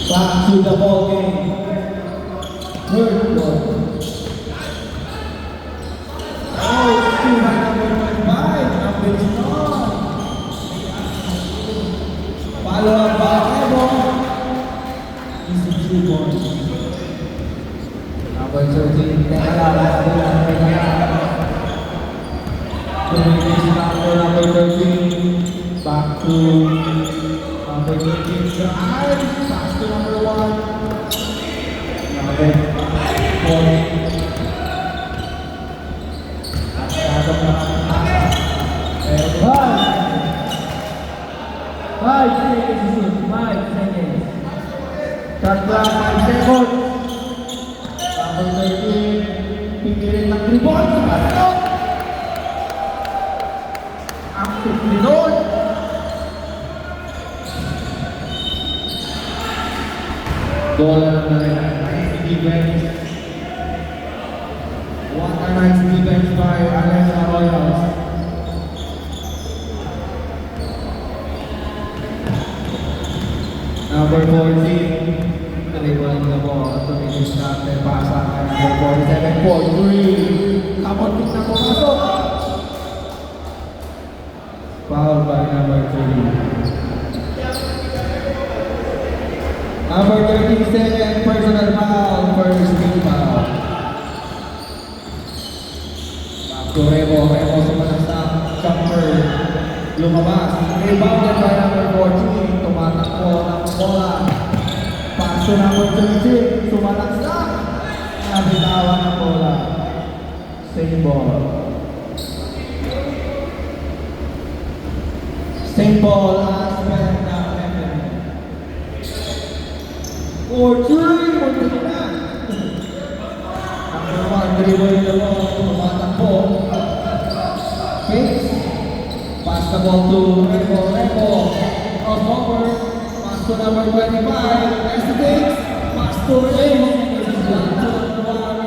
Back to the ball game. Third quarter. Oh, two by number 25. Number strong. Follow up by Evo. Easy 2 points. Number 13. Teka lang. Number 13. Back to number 13. Drive. Pass to number 1. Number 4. Five seconds. 5 seconds. Shot clock 5 seconds. Number 13. Pipilit ng 3 points. Active reload. Goal na nice defense. What a nice defense by Alexa Royals. Number 14, dribbling the ball to the starter pass kay number 47 for 3. Kamuntik na pumasok. Foul by number 3. Number 37, personal foul, first team foul. Back to Remo sumalasang jumper. Lumabas, rebounded by number 14, tumatakbo ng bola. Pass to number 36, sumalaksak. Nabitawan ng bola. Same ball. Same ball as well na Evan. For 3, muntik na. Number 1, dribble the ball, tumatakbo. Kicks. Pass the ball to Remo. Crossover. Pass to number 25. Hesitates. Pass to Remo.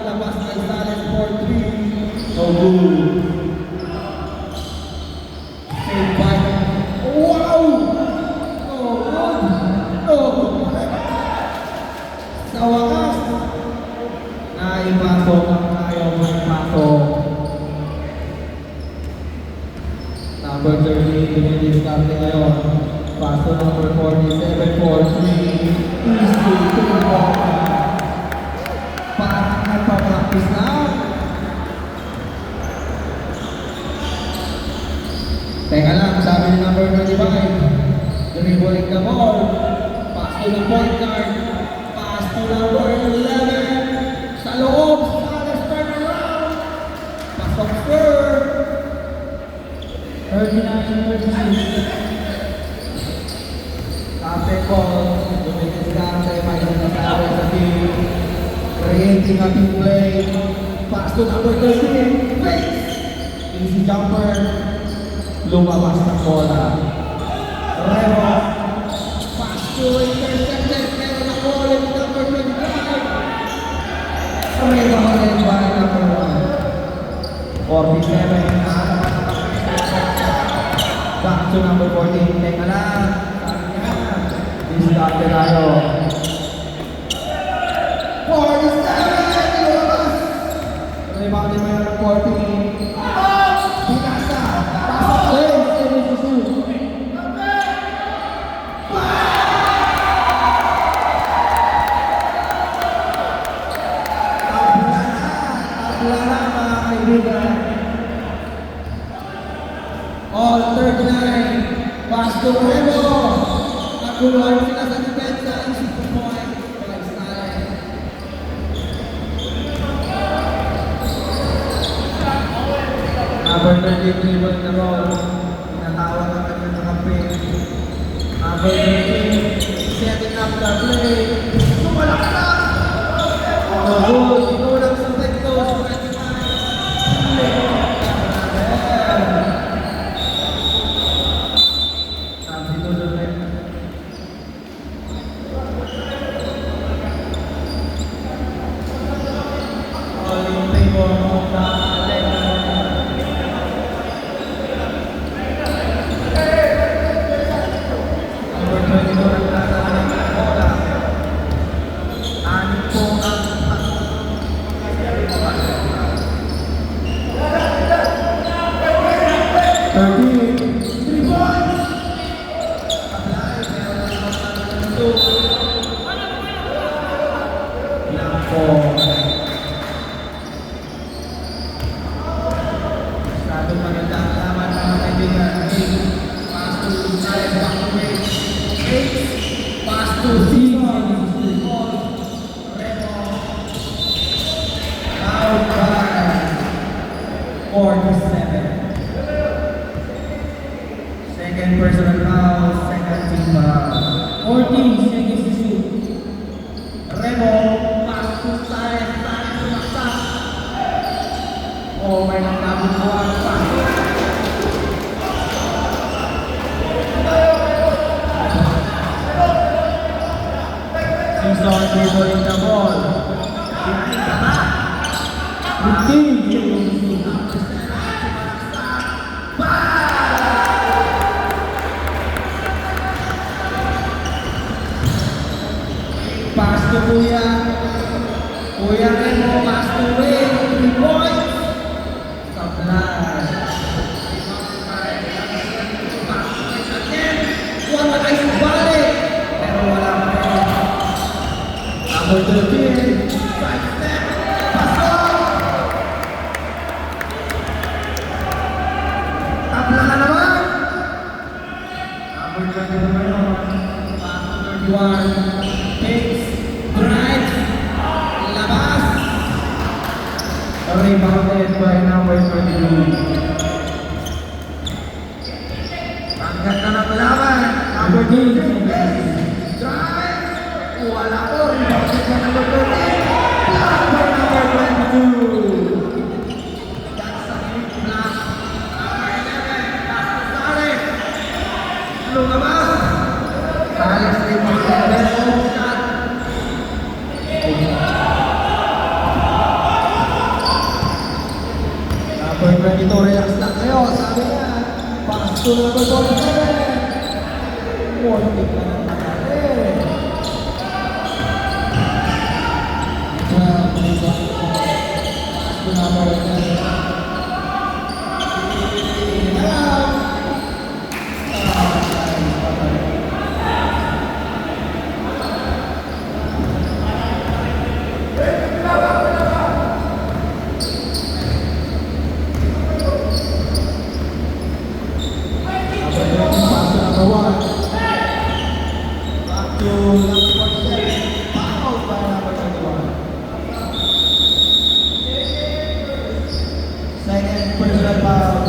Labas na Isales for 3. So good. Save by. Wow! Oh, good. Oh, sa wakas, naipasok ang ayaw maipasok. Number 38, dumidiscarte ngayon. Pass to number 47 for 3. Easy to the ball. Parang nagpa-practice lang. Teka lang, sabi ni number 25. Dribbling the ball. Pass to the point guard. Pass to number 11. Sa loob. Let's turn around. Pasok third. 39-36. After ball, dumidiscarte, may nasasabi sa team. Creating a team play. Pass to number 13. Face. Easy jumper. Lumabas na bola. Remo. Pass to intercepted. Meron na bola ni number 25. Remo ulit by number 1. 47. Back to number 14. Teka lang. Discarte tayo. 47! Lumabas! Rebound din number 14. Pinasa! Pasok ulit! Tabla na mga kaibigan. All 39. Pass to Remo. Naguluhan sila sa depensa. Isip ko po ay pag-style. Number 13, dribble the ball. Tinatawag ang kanyang kakampi. Number 13, setting up the play. Sumalaksak! Good. Inulang sa tekto. Rise back to wait. Takes. Pass to Season. Ball. Remo. Out by 47. Second personal foul. Second team foul. 14 seconds to shoot. Remo. Pass to Saez. Saez sumaksak. Oh, may nagkabubuhan pa. Season dribbling the ball. 15 seconds to shoot. Pass to Kuya. Kuya Remo, pass to Wayne. 3 points. Supply. Wala ay subalik. Pero wala pa rin. Number 13. Side step. Pasok. Tabla na naman. Number 20 naman yun. Pass to 31. Takes. Drives. Labas. Rebounded by number 22. Ang ganda ng laban. Number 13. Drive. Wala po. Rebounded by number 13. Block by number 22. That's a big block. Number 11. Pass to Saez. Lumabas. Saez rebounded. Best home shot. Number 22, relax lang kayo. Sabi niya, pass to number 47. Morning na ng natin. Pass to number 47. Second personal foul.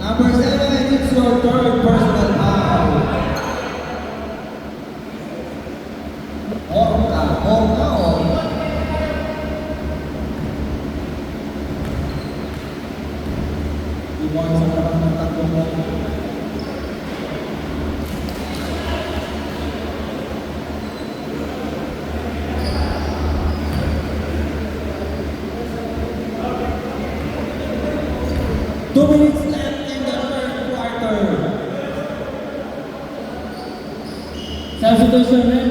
Number 7, it's your third personal foul. Orca. Iwan sa laban ng tatlong bola. Two minutes left in the third quarter. Substitution, man.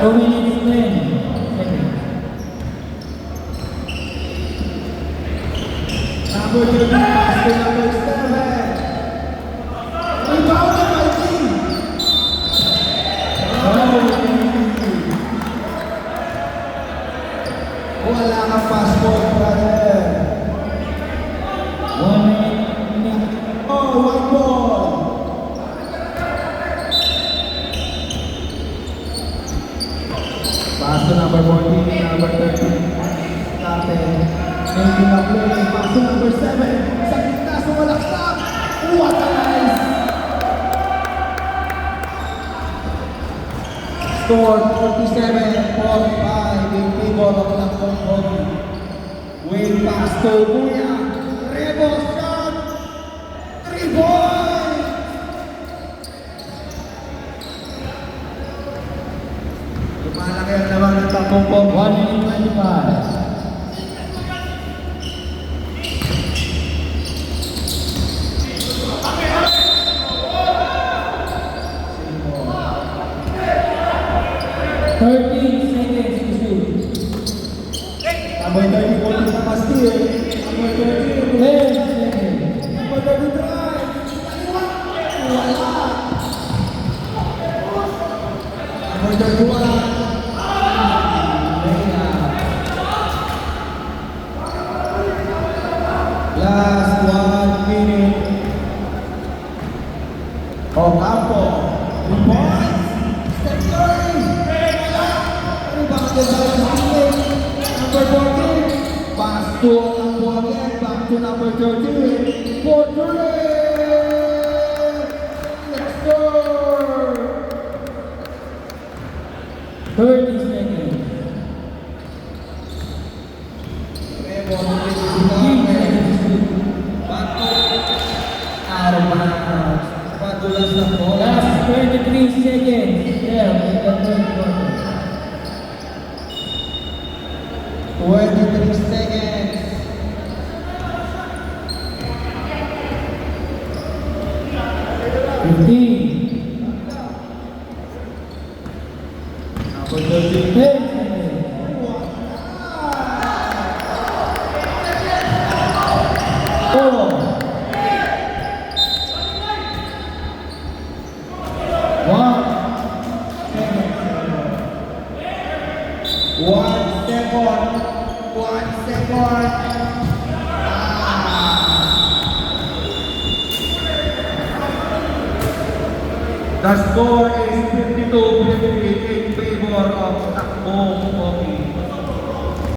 Two minutes, 10 seconds. Number 3, pass to number 7. Rebounded by team. Wala kang passport, brother. 1 minute. Oh, one ball. Pass to number 14, number 13. Started. Making a play. Pass to number 7. Sa gitna, sumalaksak. What a nice. Score 47-45 in favor of Lakson Kogi. Win pass to Kuya. Rebo shot. 3 points. Lumalaki ang naman ng takong po. 1 minute 25. Seconds to shoot. Number 30 sa Pastil. Number 30. 10 seconds. Number 30 drive. Wala. Number 31. Last 1 minute. Ocampo. 3 points. Step Curry. Rebound by Pastil. Number 14. Pass to Ocampo again. Back to number 13. For 3. Let's go. 30 seconds. 15 seconds to shoot. Out of bounds. Padulas na bola. Last 23 seconds. There, in the third quarter. 23 seconds. Number 13. 10 seconds. Four. 1 1 second. 1 second. The score is 52-58 in favor of Takbong Pogi.